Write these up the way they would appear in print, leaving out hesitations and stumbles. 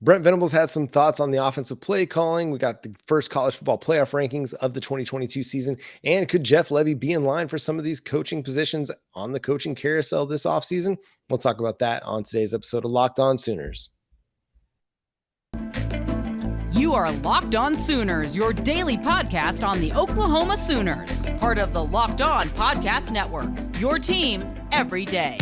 Brent Venables had some thoughts on the offensive play calling. We got the first college football playoff rankings of the 2022 season. And could Jeff Lebby be in line for some of these coaching positions on the coaching carousel this offseason? We'll talk about that on today's episode of Locked On Sooners. You are Locked On Sooners, your daily podcast on the Oklahoma Sooners, part of the Locked On Podcast Network, your team every day.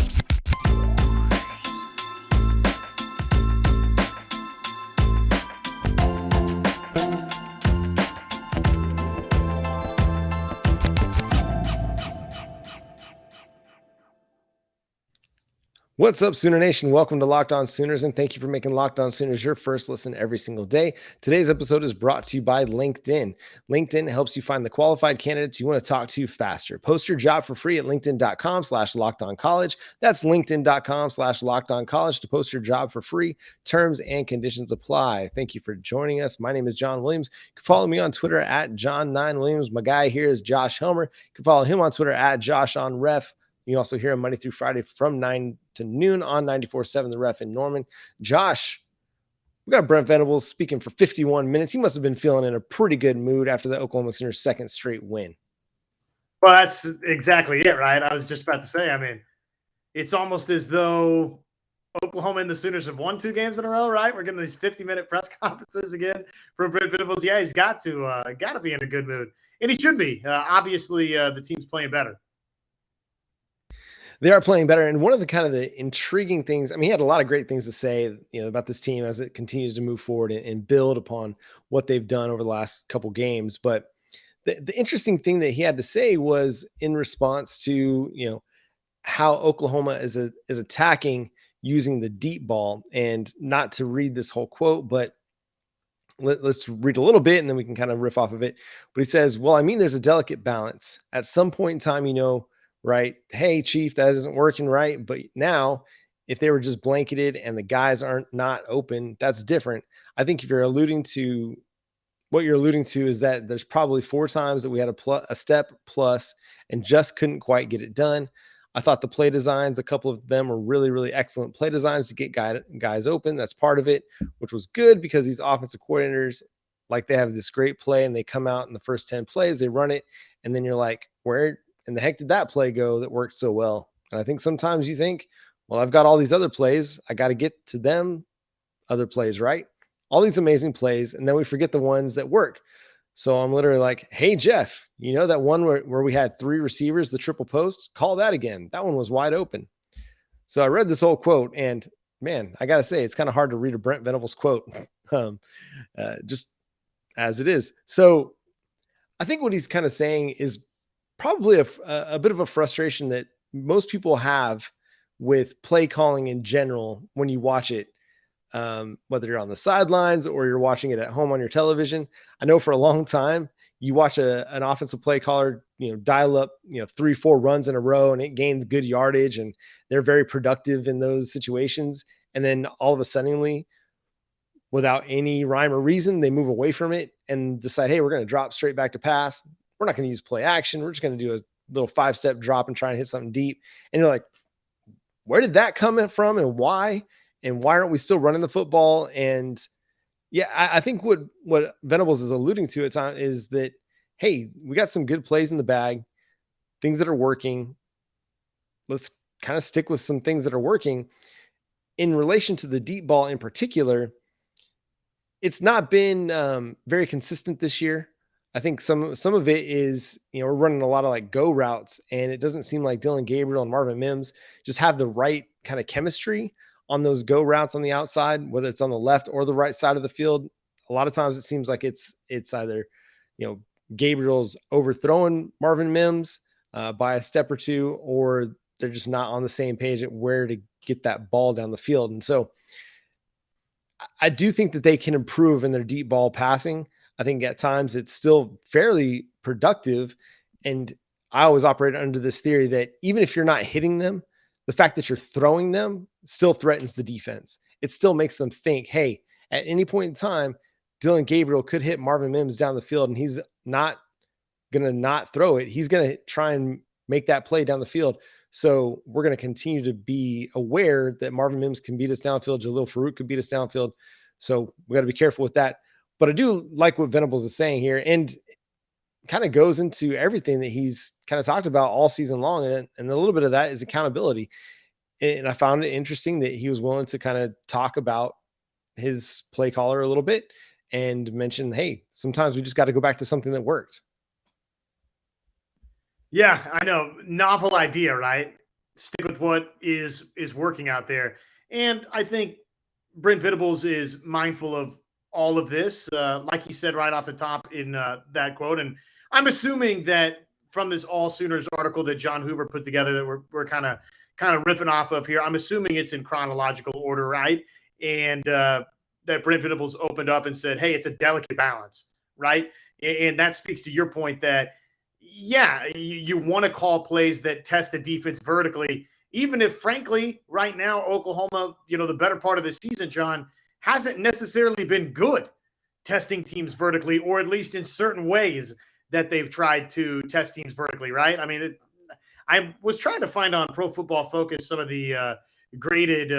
What's up, Sooner Nation? Welcome to Locked On Sooners, and thank you for making Locked On Sooners your first listen every single day. Today's episode is brought to you by LinkedIn. LinkedIn helps you find the qualified candidates you want to talk to faster. Post your job for free at linkedin.com/lockedoncollege. That's linkedin.com/lockedoncollege to post your job for free. Terms and conditions apply. Thank you for joining us. My name is John Williams. You can follow me on Twitter at John9Williams. My guy here is Josh Helmer. You can follow him on Twitter at JoshOnRef. You can also hear him Monday through Friday from 9 to noon on 94.7 The Ref in Norman. Josh, we got Brent Venables speaking for 51 minutes. He must have been feeling in a pretty good mood after the Oklahoma Sooners' second straight win. Well, that's exactly it, right? I was just about to say, it's almost as though Oklahoma and the Sooners have won 2 games in a row, right? We're getting these 50-minute press conferences again from Brent Venables. Yeah, he's got to be in a good mood, and he should be. Obviously, the team's playing better. They are playing better. And one of the kind of the intriguing things, he had a lot of great things to say, about this team as it continues to move forward and build upon what they've done over the last couple games. But the interesting thing that he had to say was in response to, how Oklahoma is attacking using the deep ball. And not to read this whole quote, but let's read a little bit and then we can kind of riff off of it. But he says, well, there's a delicate balance. At some point in time, right? Hey, Chief, that isn't working right. But now, if they were just blanketed and the guys aren't not open, that's different. I think if you're alluding to what you're alluding to is that there's probably 4 times that we had a step plus and just couldn't quite get it done. I thought the play designs, a couple of them were really, really excellent play designs to get guys open. That's part of it, which was good because these offensive coordinators, like they have this great play and they come out in the first 10 plays, they run it. And then you're like, where in the heck did that play go that worked so well? And I think sometimes you think, well, I've got all these other plays. I got to get to them other plays, right? All these amazing plays. And then we forget the ones that work. So I'm literally like, hey, Jeff, that one where we had 3 receivers, the triple post, call that again. That one was wide open. So I read this whole quote and man, I got to say, it's kind of hard to read a Brent Venables quote just as it is. So I think what he's kind of saying is probably a bit of a frustration that most people have with play calling in general when you watch it, whether you're on the sidelines or you're watching it at home on your television. I know for a long time, you watch an offensive play caller, dial up, 3-4 runs in a row and it gains good yardage and they're very productive in those situations. And then all of a sudden, without any rhyme or reason, they move away from it and decide, hey, we're going to drop straight back to pass. We're not going to use play action. We're just going to do a little 5-step drop and try and hit something deep. And you're like, where did that come from and why? And why aren't we still running the football? And yeah, I think what Venables is alluding to at time is that, hey, we got some good plays in the bag, things that are working. Let's kind of stick with some things that are working. In relation to the deep ball in particular, it's not been very consistent this year. I think some of it is, we're running a lot of like go routes and it doesn't seem like Dillon Gabriel and Marvin Mims just have the right kind of chemistry on those go routes on the outside, whether it's on the left or the right side of the field. A lot of times it seems like it's either, Gabriel's overthrowing Marvin Mims by a step or 2, or they're just not on the same page at where to get that ball down the field. And so I do think that they can improve in their deep ball passing. I think at times it's still fairly productive. And I always operate under this theory that even if you're not hitting them, the fact that you're throwing them still threatens the defense. It still makes them think, hey, at any point in time, Dillon Gabriel could hit Marvin Mims down the field and he's not going to not throw it. He's going to try and make that play down the field. So we're going to continue to be aware that Marvin Mims can beat us downfield. Jalil Farouk could beat us downfield. So we got to be careful with that. But I do like what Venables is saying here, and kind of goes into everything that he's kind of talked about all season long. And a little bit of that is accountability. And I found it interesting that he was willing to kind of talk about his play caller a little bit and mention, hey, sometimes we just got to go back to something that worked. Yeah, I know. Novel idea, right? Stick with what is working out there. And I think Brent Venables is mindful of all of this, like he said right off the top in that quote. And I'm assuming that from this All Sooners article that John Hoover put together that we're kind of riffing off of here, I'm assuming it's in chronological order, right? And that Brent Venables opened up and said, hey, it's a delicate balance, right? And that speaks to your point that, yeah, you want to call plays that test the defense vertically, even if, frankly, right now, Oklahoma, the better part of the season, John, hasn't necessarily been good testing teams vertically, or at least in certain ways that they've tried to test teams vertically, right? I mean, I was trying to find on Pro Football Focus some of the graded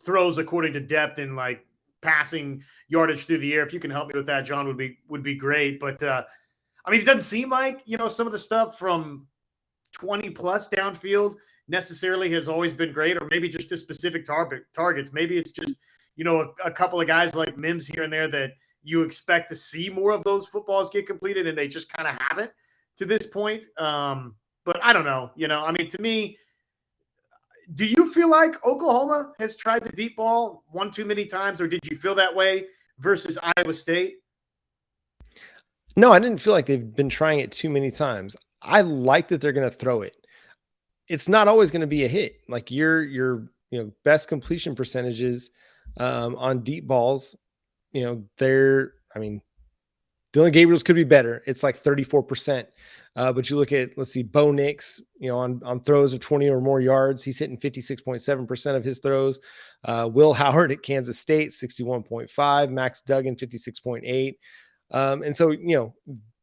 throws according to depth and like passing yardage through the air. If you can help me with that, John, would be great. But I mean, it doesn't seem like, some of the stuff from 20 plus downfield necessarily has always been great, or maybe just to specific targets. Maybe it's just, a couple of guys like Mims here and there that you expect to see more of those footballs get completed, and they just kind of haven't to this point. But I don't know, I mean, to me, do you feel like Oklahoma has tried the deep ball one too many times, or did you feel that way versus Iowa State? No, I didn't feel like they've been trying it too many times. I like that they're going to throw it. It's not always going to be a hit. Like your best completion percentages on deep balls, Dylan Gabriel's could be better. It's like 34%. But you look at, let's see, Bo Nix, on throws of 20 or more yards, he's hitting 56.7% of his throws. Will Howard at Kansas State, 61.5, Max Duggan, 56.8. And so,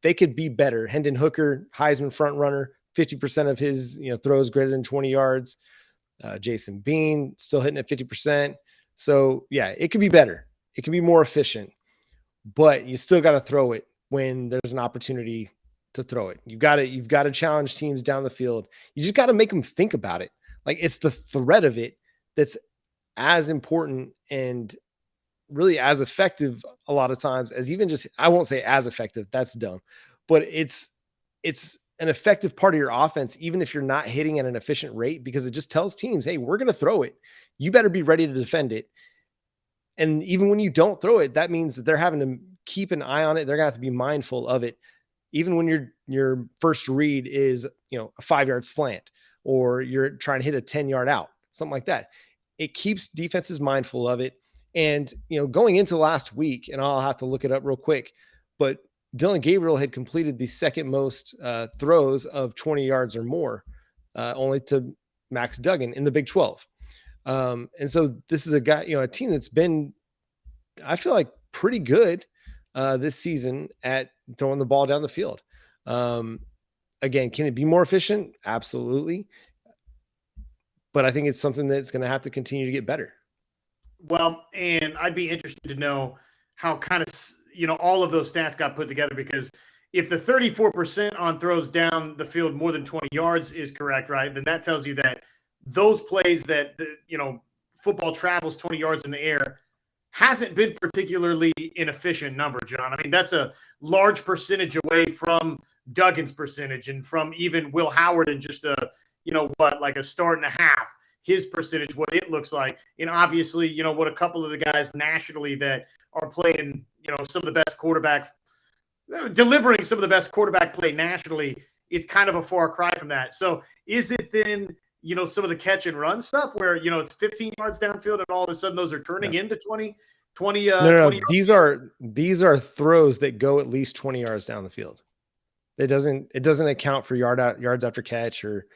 they could be better. Hendon Hooker, Heisman front runner, 50% of his, throws greater than 20 yards. Jason Bean still hitting at 50%. So yeah, it could be better. It can be more efficient, but you still got to throw it when there's an opportunity to throw it. You've got to challenge teams down the field. You just got to make them think about it. Like, it's the threat of it that's as important and really as effective a lot of times as even just, I won't say as effective, that's dumb, but it's an effective part of your offense, even if you're not hitting at an efficient rate, because it just tells teams, hey, we're going to throw it. You better be ready to defend it. And even when you don't throw it, that means that they're having to keep an eye on it. They're gonna have to be mindful of it. Even when your first read is, a 5-yard slant, or you're trying to hit a 10-yard out, something like that. It keeps defenses mindful of it. And, going into last week, and I'll have to look it up real quick, but Dylan Gabriel had completed the second most throws of 20 yards or more, only to Max Duggan in the Big 12. And so this is a guy, a team that's been, I feel like, pretty good this season at throwing the ball down the field. Again, can it be more efficient? Absolutely. But I think it's something that's going to have to continue to get better. Well, and I'd be interested to know how kind of, all of those stats got put together, because if the 34% on throws down the field more than 20 yards is correct, right, then that tells you that those plays that, football travels 20 yards in the air hasn't been particularly inefficient number, John. I mean, that's a large percentage away from Duggan's percentage, and from even Will Howard in just like a start and a half, his percentage, what it looks like. And obviously, what a couple of the guys nationally that are playing, some of the best delivering some of the best quarterback play nationally, it's kind of a far cry from that. So is it then, some of the catch and run stuff where, it's 15 yards downfield and all of a sudden those are turning into 20? No. These are throws that go at least 20 yards down the field. It doesn't account for yards after catch, or,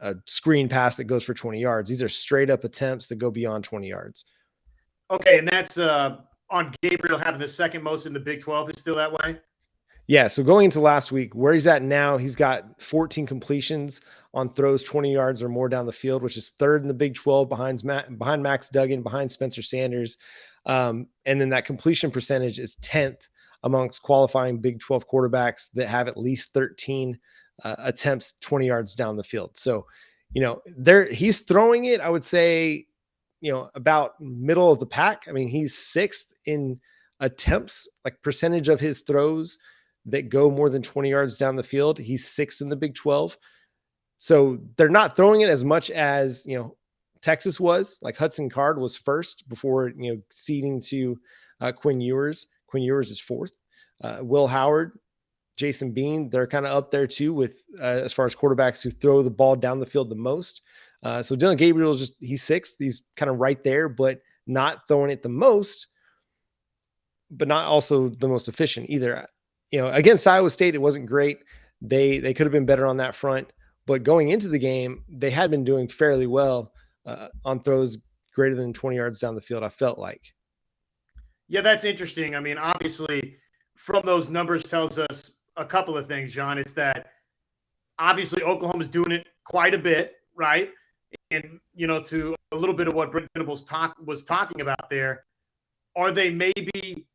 a screen pass that goes for 20 yards. These are straight up attempts that go beyond 20 yards. Okay. And that's on Gabriel having the second most in the Big 12 is still that way? Yeah, so going into last week, where he's at now, he's got 14 completions on throws 20 yards or more down the field, which is third in the Big 12 behind Max Duggan, behind Spencer Sanders. And then that completion percentage is 10th amongst qualifying Big 12 quarterbacks that have at least 13 attempts 20 yards down the field. So, he's throwing it, I would say, about middle of the pack. I mean, he's sixth in attempts, like percentage of his throws that go more than 20 yards down the field. He's sixth in the Big 12. So they're not throwing it as much as, Texas was. Like Hudson Card was first before, ceding to Quinn Ewers. Quinn Ewers is fourth. Will Howard, Jason Bean, they're kind of up there too with as far as quarterbacks who throw the ball down the field the most. So Dylan Gabriel is he's sixth. He's kind of right there, but not throwing it the most, but not also the most efficient either. Against Iowa State, it wasn't great. They could have been better on that front, but going into the game, they had been doing fairly well on throws greater than 20 yards down the field, I felt like. Yeah, that's interesting. I mean, obviously, from those numbers tells us a couple of things, John. It's that obviously Oklahoma's doing it quite a bit, right? And, to a little bit of what Brent Venables was talking about there, are they maybe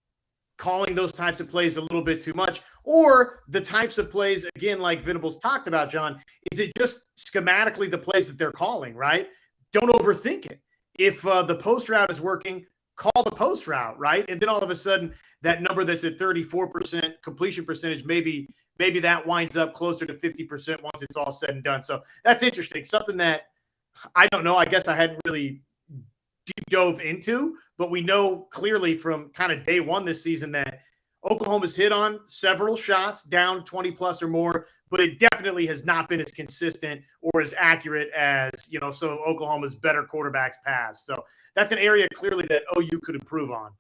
calling those types of plays a little bit too much? Or the types of plays, again, like Venables talked about, John, is it just schematically the plays that they're calling, right? Don't overthink it. If the post route is working, call the post route, right? And then all of a sudden, that number that's at 34% completion percentage, maybe that winds up closer to 50% once it's all said and done. So that's interesting. Something that I don't know. I guess I hadn't really deep dove into, but we know clearly from kind of day one this season that Oklahoma's hit on several shots down 20 plus or more, but it definitely has not been as consistent or as accurate as, so Oklahoma's better quarterbacks pass. So that's an area clearly that OU could improve on.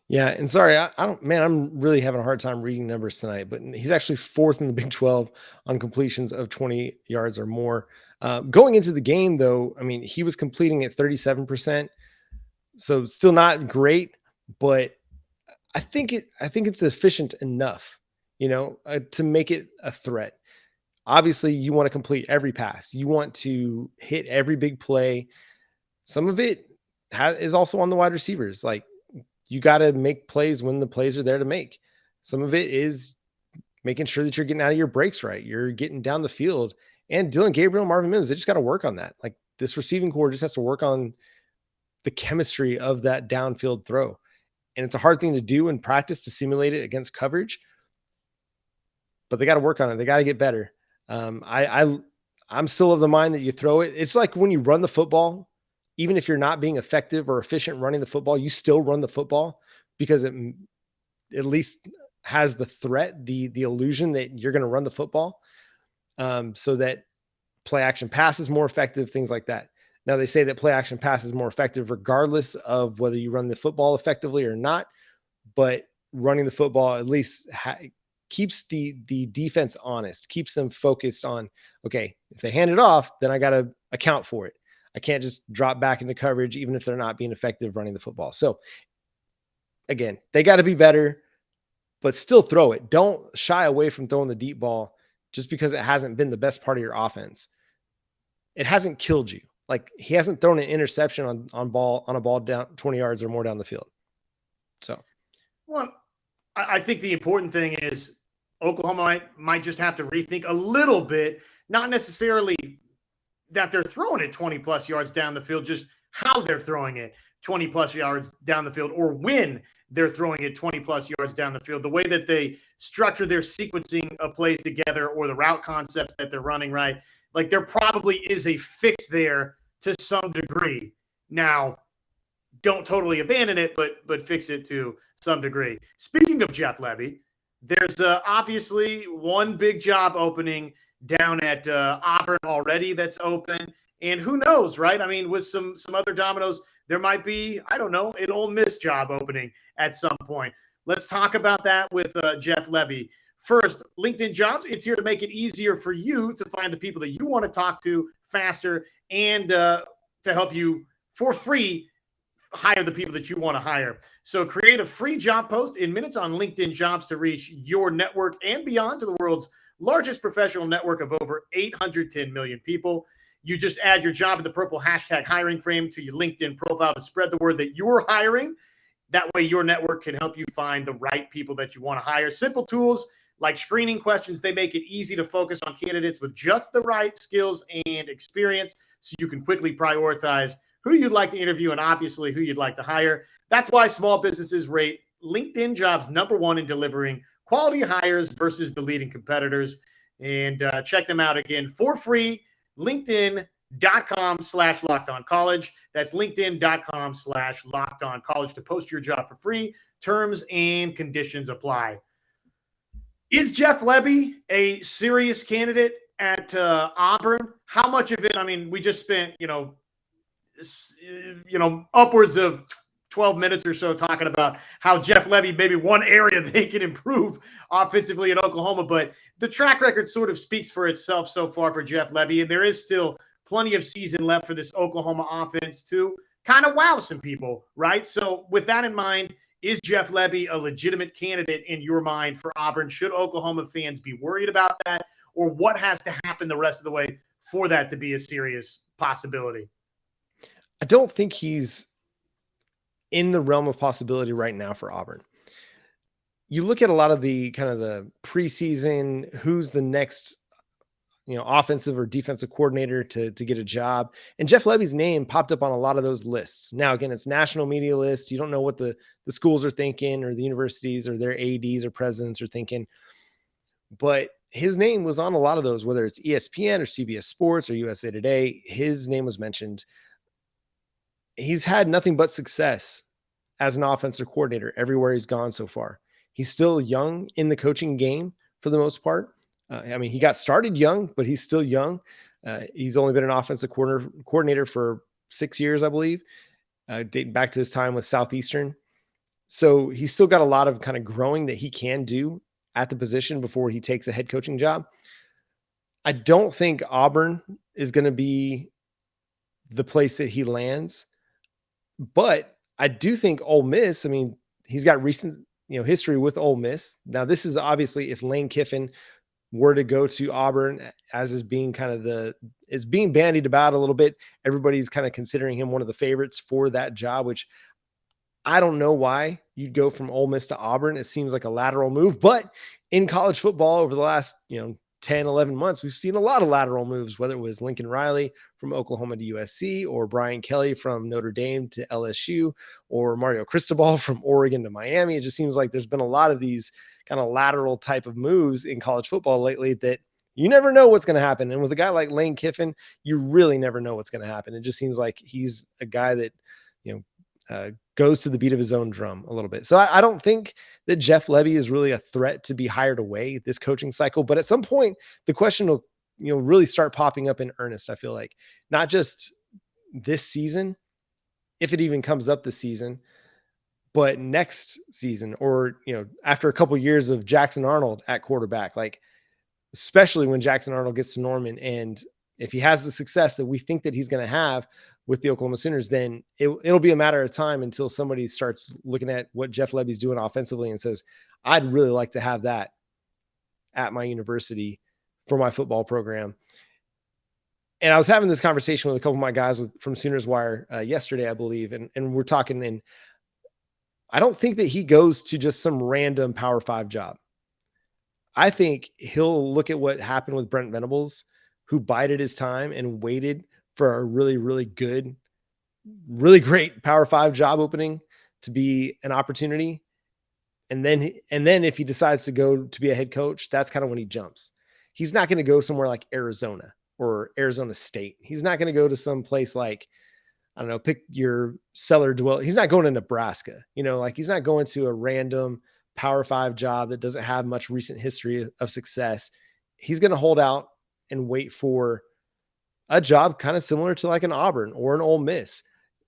Yeah. And sorry, I'm really having a hard time reading numbers tonight, but he's actually fourth in the Big 12 on completions of 20 yards or more. Going into the game though, I mean, he was completing at 37%. So still not great, but I think it's efficient enough, to make it a threat. Obviously you want to complete every pass. You want to hit every big play. Some of it is also on the wide receivers. Like, you got to make plays when the plays are there to make. Some of it is making sure that you're getting out of your breaks right. You're getting down the field. And Dylan Gabriel and Marvin Mims, they just got to work on that. Like, this receiving core just has to work on the chemistry of that downfield throw. And it's a hard thing to do in practice to simulate it against coverage, but they got to work on it. They got to get better. I'm still of the mind that you throw it. It's like when you run the football, even if you're not being effective or efficient running the football, you still run the football because it at least has the threat, the illusion that you're going to run the football, so that play action pass is more effective, things like that. Now, they say that play action pass is more effective regardless of whether you run the football effectively or not, but running the football at least keeps the defense honest, keeps them focused on, okay, if they hand it off, then I got to account for it. I can't just drop back into coverage, even if they're not being effective running the football. So again, they got to be better, but still throw it. Don't shy away from throwing the deep ball just because it hasn't been the best part of your offense. It hasn't killed you. Like, he hasn't thrown an interception on a ball down 20 yards or more down the field. So, well, I think the important thing is Oklahoma might just have to rethink a little bit, not necessarily that they're throwing it 20 plus yards down the field, just how they're throwing it 20 plus yards down the field, or when they're throwing it 20 plus yards down the field, the way that they structure their sequencing of plays together, or the route concepts that they're running, right? Like, there probably is a fix there to some degree. Now, don't totally abandon it, but fix it to some degree. Speaking of Jeff Lebby, there's obviously one big job opening down at Auburn already that's open. And who knows, right? I mean, with some other dominoes, there might be, I don't know, an Ole Miss job opening at some point. Let's talk about that with Jeff Lebby. First, LinkedIn Jobs, it's here to make it easier for you to find the people that you want to talk to faster, and to help you for free hire the people that you want to hire. So create a free job post in minutes on LinkedIn Jobs to reach your network and beyond to the world's largest professional network of over 810 million people. You just add your job in the purple hashtag hiring frame to your LinkedIn profile to spread the word that you're hiring. That way your network can help you find the right people that you want to hire. Simple tools like screening questions, they make it easy to focus on candidates with just the right skills and experience so you can quickly prioritize who you'd like to interview and obviously who you'd like to hire. That's why small businesses rate LinkedIn Jobs #1 in delivering quality hires versus the leading competitors. And check them out again for free. LinkedIn.com/LockedOnCollege. That's LinkedIn.com/LockedOnCollege to post your job for free. Terms and conditions apply. Is Jeff Lebby a serious candidate at Auburn? How much of it? I mean, we just spent, upwards of 12 minutes or so talking about how Jeff Lebby, maybe one area they can improve offensively at Oklahoma, but the track record sort of speaks for itself so far for Jeff Lebby, and there is still plenty of season left for this Oklahoma offense to kind of wow some people, right? So with that in mind, is Jeff Lebby a legitimate candidate in your mind for Auburn? Should Oklahoma fans be worried about that? Or what has to happen the rest of the way for that to be a serious possibility? I don't think he's in the realm of possibility right now for Auburn. You look at a lot of the kind of the preseason, who's the next, offensive or defensive coordinator to get a job. And Jeff Lebby's name popped up on a lot of those lists. Now, again, it's national media lists. You don't know what the schools are thinking or the universities or their ADs or presidents are thinking. But his name was on a lot of those, whether it's ESPN or CBS Sports or USA Today. His name was mentioned. He's had nothing but success as an offensive coordinator everywhere he's gone so far. He's still young in the coaching game for the most part. He got started young, but he's still young. He's only been an offensive coordinator for 6 years, I believe, dating back to his time with Southeastern. So he's still got a lot of kind of growing that he can do at the position before he takes a head coaching job. I don't think Auburn is going to be the place that he lands, but I do think Ole Miss, he's got recent, history with Ole Miss. Now, this is obviously if Lane Kiffin were to go to Auburn, as is being is being bandied about a little bit. Everybody's kind of considering him one of the favorites for that job, which I don't know why you'd go from Ole Miss to Auburn. It seems like a lateral move, but in college football over the last, 10, 11 months, we've seen a lot of lateral moves, whether it was Lincoln Riley from Oklahoma to USC or Brian Kelly from Notre Dame to LSU or Mario Cristobal from Oregon to Miami. It just seems like there's been a lot of these kind of lateral type of moves in college football lately that you never know what's going to happen. And with a guy like Lane Kiffin, you really never know what's going to happen. It just seems like he's a guy that, goes to the beat of his own drum a little bit. So I don't think that Jeff Lebby is really a threat to be hired away this coaching cycle. But at some point, the question will, really start popping up in earnest. I feel like not just this season, if it even comes up this season, but next season or, after a couple of years of Jackson Arnold at quarterback, like especially when Jackson Arnold gets to Norman. And if he has the success that we think that he's going to have with the Oklahoma Sooners, then it'll be a matter of time until somebody starts looking at what Jeff Lebby's doing offensively and says, I'd really like to have that at my university for my football program. And I was having this conversation with a couple of my guys from Sooners Wire yesterday, I believe. And we're talking, and I don't think that he goes to just some random Power 5 job. I think he'll look at what happened with Brent Venables, who bided his time and waited for a really, really good, really great Power 5 job opening to be an opportunity. And then if he decides to go to be a head coach, that's kind of when he jumps. He's not going to go somewhere like Arizona or Arizona State. He's not going to go to some place like, I don't know, pick your cellar dwell. He's not going to Nebraska, he's not going to a random Power 5 job that doesn't have much recent history of success. He's going to hold out and wait for a job kind of similar to like an Auburn or an Ole Miss.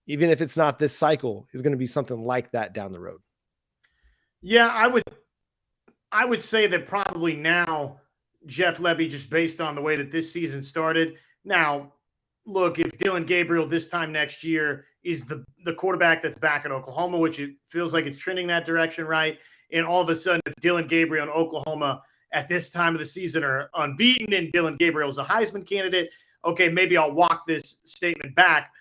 Even if it's not this cycle, is going to be something like that down the road. Yeah, I would say that probably now Jeff Lebby, just based on the way that this season started. Now, look, if Dylan Gabriel this time next year is the quarterback that's back at Oklahoma, which it feels like it's trending that direction, right? And all of a sudden, if Dylan Gabriel and Oklahoma at this time of the season are unbeaten and Dylan Gabriel's a Heisman candidate, okay, maybe I'll walk this statement back.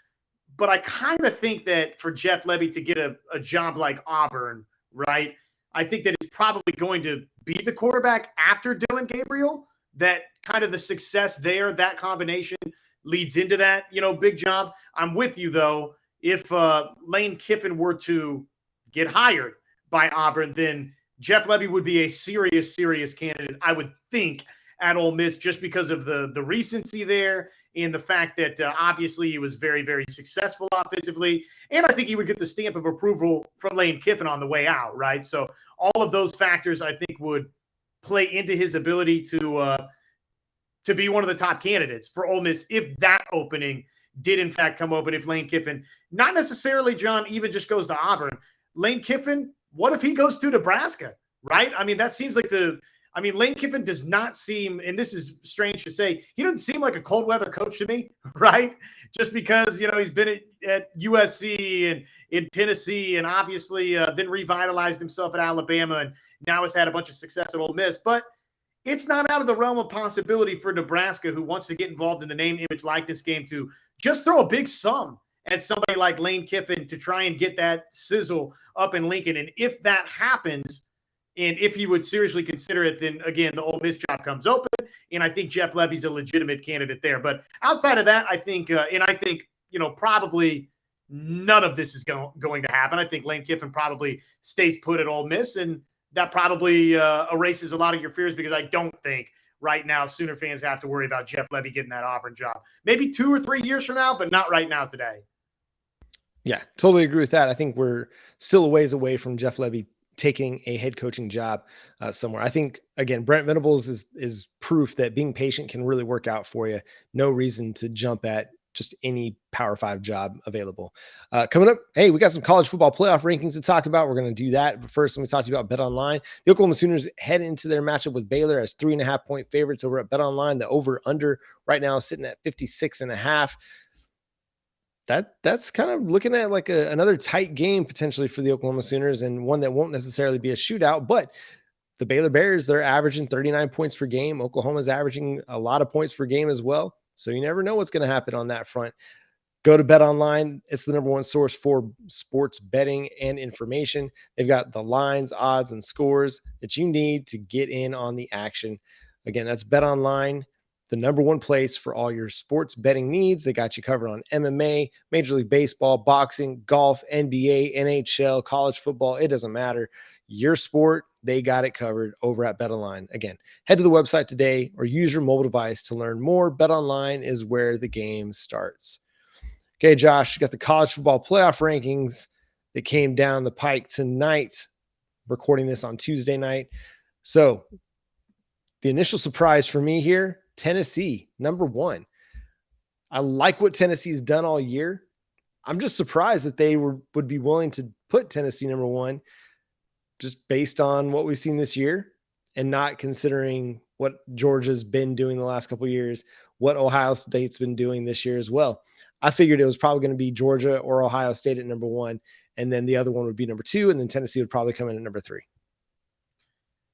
But I kind of think that for Jeff Lebby to get a job like Auburn, right, I think that it's probably going to be the quarterback after Dylan Gabriel, that kind of the success there, that combination leads into that, big job. I'm with you, though. If Lane Kiffin were to get hired by Auburn, then Jeff Lebby would be a serious candidate, I would think, at Ole Miss, just because of the recency there and the fact that obviously he was very successful offensively. And I think he would get the stamp of approval from Lane Kiffin on the way out, right? So all of those factors, I think, would play into his ability to be one of the top candidates for Ole Miss if that opening did in fact come open, if Lane Kiffin, not necessarily, John, even just goes to Auburn. Lane Kiffin, what if he goes to Nebraska, right? I mean, that seems like Lane Kiffin does not seem, and this is strange to say, he doesn't seem like a cold weather coach to me, right? Just because, he's been at USC and in Tennessee and obviously then revitalized himself at Alabama and now has had a bunch of success at Ole Miss. But it's not out of the realm of possibility for Nebraska, who wants to get involved in the name, image, likeness game, to just throw a big sum at somebody like Lane Kiffin to try and get that sizzle up in Lincoln. And if that happens, and if you would seriously consider it, then again, the Ole Miss job comes open, and I think Jeff Lebby's a legitimate candidate there. But outside of that, I think, probably none of this is going to happen. I think Lane Kiffin probably stays put at Ole Miss, and that probably erases a lot of your fears, because I don't think right now Sooner fans have to worry about Jeff Lebby getting that Auburn job. Maybe 2 or 3 years from now, but not right now today. Yeah, totally agree with that. I think we're still a ways away from Jeff Lebby taking a head coaching job somewhere. I think, again, Brent Venables is proof that being patient can really work out for you. No reason to jump at just any Power 5 job available. Coming up, hey, we got some college football playoff rankings to talk about. We're going to do that. But first, let me talk to you about BetOnline. The Oklahoma Sooners head into their matchup with Baylor as 3.5-point favorites over at BetOnline. The over-under right now is sitting at 56.5. That's kind of looking at like another tight game potentially for the Oklahoma Sooners, and one that won't necessarily be a shootout. But the Baylor Bears, they're averaging 39 points per game. Oklahoma's averaging a lot of points per game as well. So you never know what's going to happen on that front. Go to BetOnline. It's the number one source for sports betting and information. They've got the lines, odds, and scores that you need to get in on the action. Again, that's BetOnline, the number one place for all your sports betting needs. They got you covered on MMA, Major League Baseball, boxing, golf, NBA, NHL, college football. It doesn't matter. Your sport, they got it covered over at BetOnline. Again, head to the website today or use your mobile device to learn more. BetOnline is where the game starts. Okay, Josh, you got the college football playoff rankings that came down the pike tonight. Recording this on Tuesday night. So the initial surprise for me here, Tennessee, number one. I like what Tennessee's done all year. I'm just surprised that they would be willing to put Tennessee number one, just based on what we've seen this year and not considering what Georgia's been doing the last couple of years, what Ohio State's been doing this year as well. I figured it was probably going to be Georgia or Ohio State at number one, and then the other one would be number two, and then Tennessee would probably come in at number three.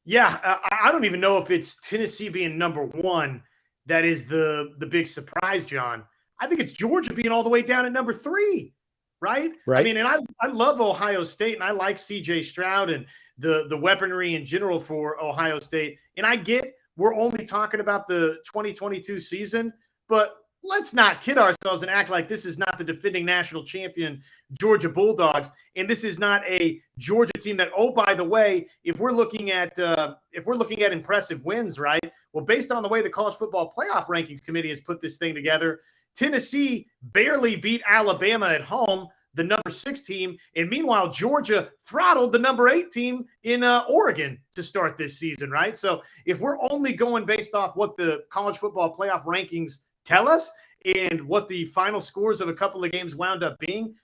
Yeah, I don't even know if it's Tennessee being number one that is the big surprise, John. I think it's Georgia being all the way down at number three, right? I mean, and I love Ohio State, and I like C.J. Stroud and the weaponry in general for Ohio State. And I get we're only talking about the 2022 season, but let's not kid ourselves and act like this is not the defending national champion Georgia Bulldogs, and this is not a Georgia team that, oh, by the way, if we're looking at impressive wins, right? Well, based on the way the College Football Playoff Rankings Committee has put this thing together, Tennessee barely beat Alabama at home, the number 6 team, and meanwhile Georgia throttled the number 8 team in Oregon to start this season, right? So if we're only going based off what the College Football Playoff Rankings tell us and what the final scores of a couple of games wound up being,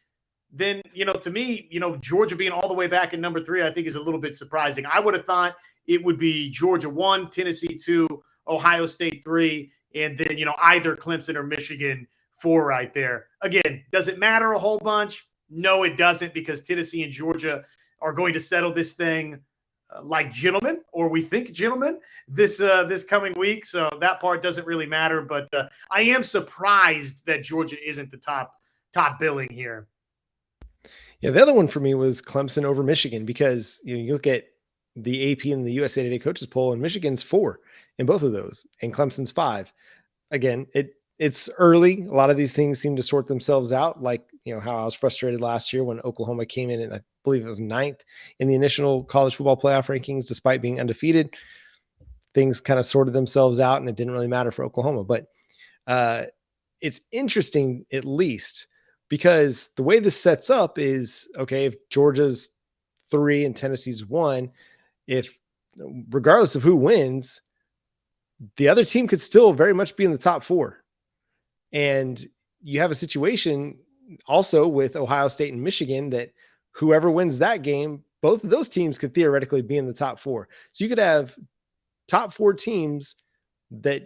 then, to me, Georgia being all the way back in number 3, I think is a little bit surprising. I would have thought it would be Georgia 1, Tennessee 2, Ohio State 3, and then, either Clemson or Michigan 4 right there. Again, does it matter a whole bunch? No, it doesn't, because Tennessee and Georgia are going to settle this thing like gentlemen, or we think gentlemen, this coming week. So that part doesn't really matter. But I am surprised that Georgia isn't the top billing here. Yeah, the other one for me was Clemson over Michigan, because you look at the AP and the USA Today coaches poll, and Michigan's 4 in both of those, and Clemson's 5. Again, it's early. A lot of these things seem to sort themselves out, like how I was frustrated last year when Oklahoma came in, and I believe it was 9th in the initial college football playoff rankings, despite being undefeated. Things kind of sorted themselves out, and it didn't really matter for Oklahoma. But it's interesting, at least, because the way this sets up is, okay, if Georgia's 3 and Tennessee's 1, if regardless of who wins, the other team could still very much be in the top 4. And you have a situation also with Ohio State and Michigan that whoever wins that game, both of those teams could theoretically be in the top 4. So you could have top 4 teams that,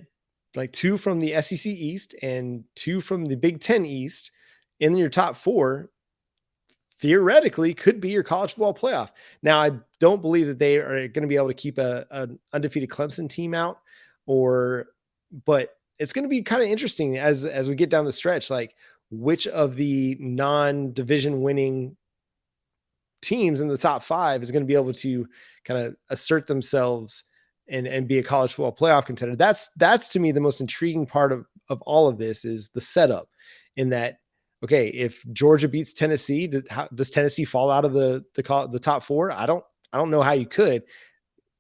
like 2 from the SEC East and 2 from the Big Ten East, in your top 4 theoretically could be your college football playoff. Now, I don't believe that they are going to be able to keep an undefeated Clemson team out, but it's going to be kind of interesting as we get down the stretch, like which of the non-division winning teams in the top 5 is going to be able to kind of assert themselves and be a college football playoff contender. That's to me the most intriguing part of all of this, is the setup, in that, okay, if Georgia beats Tennessee, does Tennessee fall out of the top 4? I don't know how you could.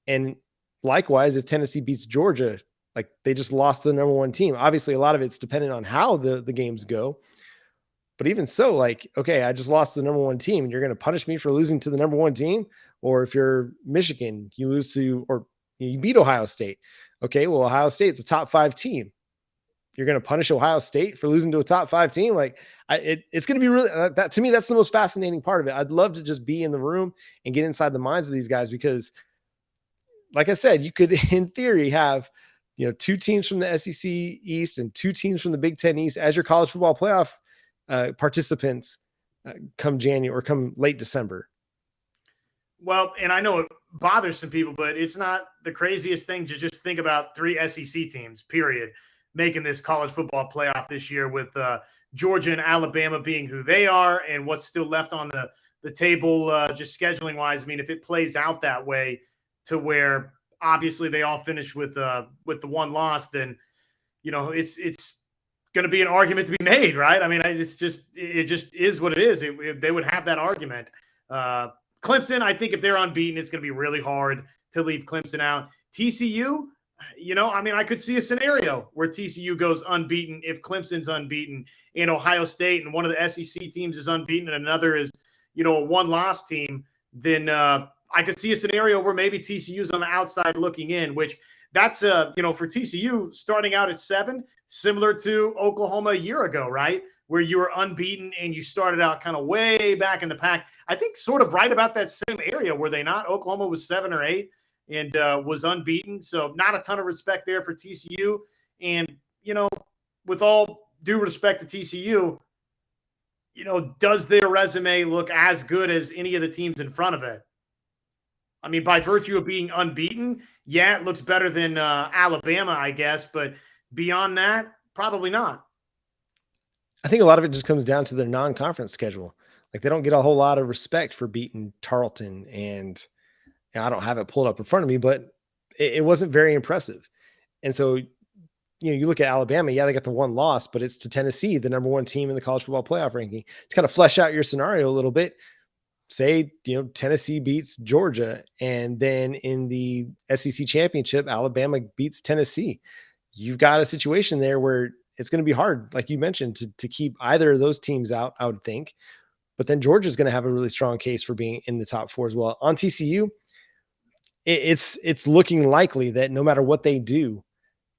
And likewise, if Tennessee beats Georgia, like they just lost to the number 1 team. Obviously, a lot of it's dependent on how the games go. But even so, like, okay, I just lost to the number 1 team, and you're going to punish me for losing to the number 1 team? Or if you're Michigan, you lose to, or you beat Ohio State. Okay, well, Ohio State's a top 5 team. You're going to punish Ohio State for losing to a top 5 team? Like, it's going to be really, that to me, that's the most fascinating part of it. I'd love to just be in the room and get inside the minds of these guys, because like I said, you could in theory have, 2 teams from the SEC East and 2 teams from the Big Ten East as your college football playoff participants come January or come late December. Well, and I know it bothers some people, but it's not the craziest thing to just think about 3 SEC teams, period, making this college football playoff this year, with Georgia and Alabama being who they are, and what's still left on the table, just scheduling wise. I mean, if it plays out that way, to where obviously they all finish with the 1 loss, then it's going to be an argument to be made, right? I mean, it just is what it is. They would have that argument. Clemson, I think if they're unbeaten, it's going to be really hard to leave Clemson out. TCU, I could see a scenario where TCU goes unbeaten if Clemson's unbeaten, and Ohio State and one of the SEC teams is unbeaten and another is, a 1-loss team. Then I could see a scenario where maybe TCU's on the outside looking in, which that's, for TCU starting out at 7, similar to Oklahoma a year ago, right? Where you were unbeaten and you started out kind of way back in the pack. I think sort of right about that same area, were they not? Oklahoma was 7 or 8 and was unbeaten. So not a ton of respect there for TCU. And, with all due respect to TCU, does their resume look as good as any of the teams in front of it? I mean, by virtue of being unbeaten, yeah, it looks better than Alabama, I guess. But beyond that, probably not. I think a lot of it just comes down to their non-conference schedule. Like, they don't get a whole lot of respect for beating Tarleton, and I don't have it pulled up in front of me, but it wasn't very impressive. And so, you look at Alabama, yeah, they got the 1 loss, but it's to Tennessee, the number 1 team in the college football playoff ranking. To kind of flesh out your scenario a little bit, say, Tennessee beats Georgia, and then in the SEC championship, Alabama beats Tennessee. You've got a situation there where it's going to be hard, like you mentioned, to keep either of those teams out, I would think. But then Georgia's going to have a really strong case for being in the top 4 as well. On TCU, it's looking likely that no matter what they do,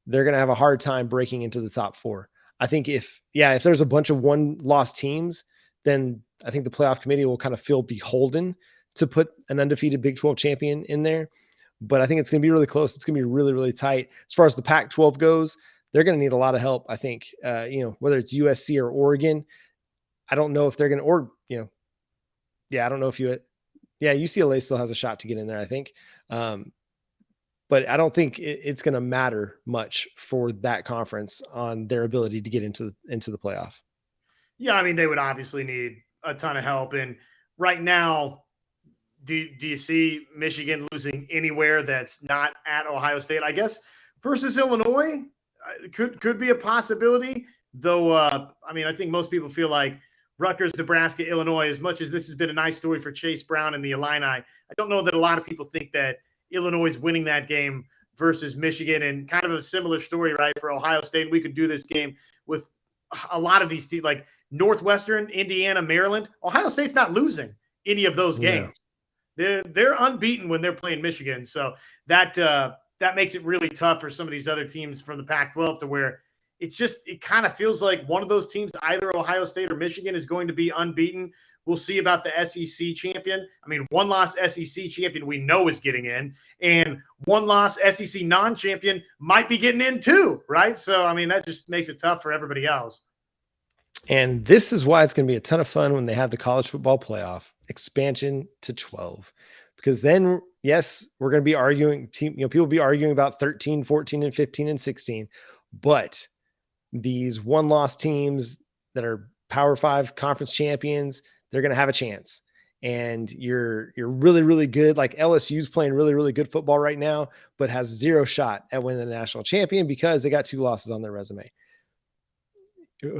they're going to have a hard time breaking into the top 4. I think if there's a bunch of 1-loss teams, then I think the playoff committee will kind of feel beholden to put an undefeated Big 12 champion in there. But I think it's going to be really close. It's going to be really, really tight. As far as the Pac-12 goes, they're going to need a lot of help. I think, whether it's USC or Oregon, I don't know if they're going to, I don't know if UCLA still has a shot to get in there, I think. But I don't think it's going to matter much for that conference on their ability to get into the playoff. Yeah, I mean, they would obviously need a ton of help. And right now, do you see Michigan losing anywhere that's not at Ohio State? I guess versus Illinois could be a possibility. Though, I mean, I think most people feel like Rutgers, Nebraska, Illinois, as much as this has been a nice story for Chase Brown and the Illini, I don't know that a lot of people think that Illinois is winning that game versus Michigan. And kind of a similar story, right, for Ohio State. We could do this game with a lot of these teams, like Northwestern, Indiana, Maryland. Ohio State's not losing any of those games. Yeah. They're unbeaten when they're playing Michigan. So that makes it really tough for some of these other teams from the Pac-12 to where it kind of feels like one of those teams, either Ohio State or Michigan, is going to be unbeaten. We'll see about the SEC champion. I mean, one-loss SEC champion we know is getting in, and one-loss SEC non-champion might be getting in too, right? So, I mean, that just makes it tough for everybody else. And this is why it's going to be a ton of fun when they have the college football playoff expansion to 12, because then, yes, we're going to be arguing, people will be arguing about 13, 14, and 15 and 16, but these one-loss teams that are Power 5 conference champions, they're going to have a chance. And you're really, really good. Like LSU's playing really, really good football right now, but has zero shot at winning the national champion because they got 2 losses on their resume.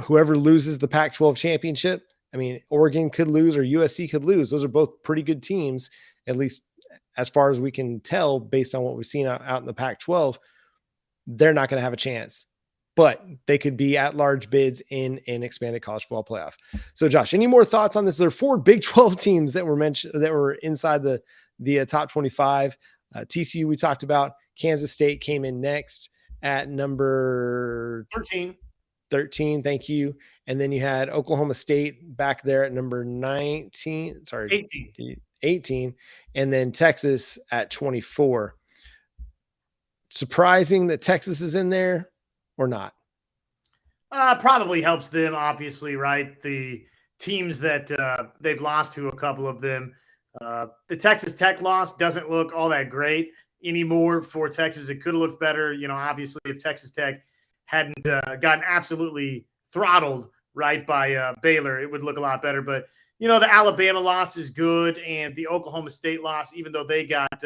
Whoever loses the Pac-12 championship, I mean, Oregon could lose or USC could lose. Those are both pretty good teams, at least as far as we can tell, based on what we've seen out in the Pac-12. They're not going to have a chance, but they could be at large bids in an expanded college football playoff. So Josh, any more thoughts on this? There are 4 Big 12 teams that were mentioned that were inside the top 25. TCU, we talked about. Kansas State came in next at number 13. Thank you. And then you had Oklahoma State back there at number 18. And then Texas at 24. Surprising that Texas is in there or not? Probably helps them, obviously, right? The teams that they've lost to, a couple of them. The Texas Tech loss doesn't look all that great anymore for Texas. It could have looked better, obviously, if Texas Tech hadn't gotten absolutely throttled, right, by Baylor, it would look a lot better. But, the Alabama loss is good, and the Oklahoma State loss, even though they got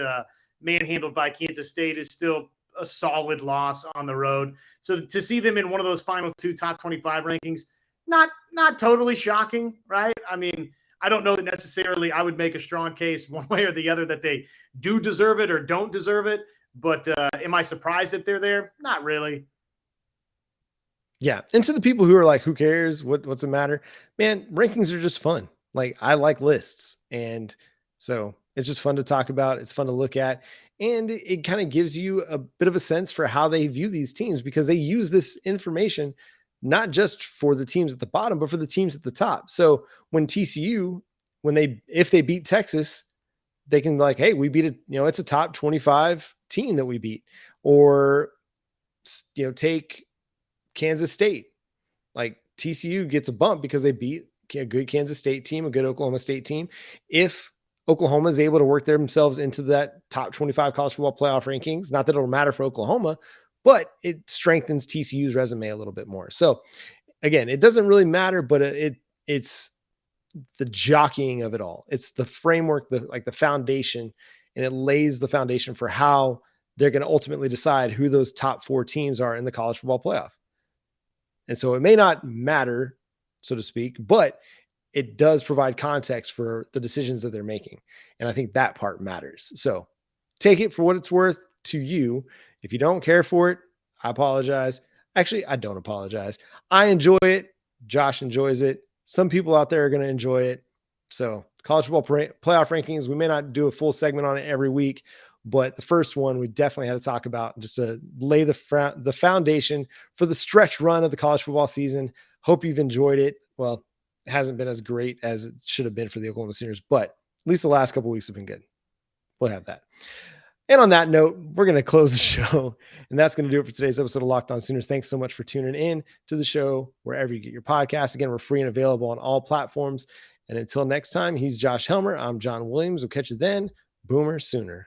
manhandled by Kansas State, is still a solid loss on the road. So to see them in one of those final 2 top 25 rankings, not totally shocking, right? I mean, I don't know that necessarily I would make a strong case one way or the other that they do deserve it or don't deserve it. But am I surprised that they're there? Not really. Yeah. And to the people who are like, who cares? What's the matter? Man, rankings are just fun. Like, I like lists. And so it's just fun to talk about. It's fun to look at. And it kind of gives you a bit of a sense for how they view these teams, because they use this information not just for the teams at the bottom, but for the teams at the top. So when TCU, if they beat Texas, they can be like, hey, we beat it. It's a top 25 team that we beat. Or, take Kansas State. Like, TCU gets a bump because they beat a good Kansas State team, a good Oklahoma State team. If Oklahoma is able to work themselves into that top 25 college football playoff rankings, not that it'll matter for Oklahoma, but it strengthens TCU's resume a little bit more. So again, it doesn't really matter, but it's the jockeying of it all. It's the framework, the foundation, and it lays the foundation for how they're going to ultimately decide who those top 4 teams are in the college football playoff. And so it may not matter, so to speak, but it does provide context for the decisions that they're making. And I think that part matters. So take it for what it's worth to you. If you don't care for it, I apologize. Actually, I don't apologize. I enjoy it. Josh enjoys it. Some people out there are going to enjoy it. So college football playoff rankings, we may not do a full segment on it every week, but the first one we definitely had to talk about just to lay the foundation for the stretch run of the college football season. Hope you've enjoyed it. Well, it hasn't been as great as it should have been for the Oklahoma Sooners, but at least the last couple of weeks have been good. We'll have that. And on that note, we're going to close the show. And that's going to do it for today's episode of Locked On Sooners. Thanks so much for tuning in to the show, wherever you get your podcasts. Again, we're free and available on all platforms. And until next time, he's Josh Helmer. I'm John Williams. We'll catch you then. Boomer Sooner.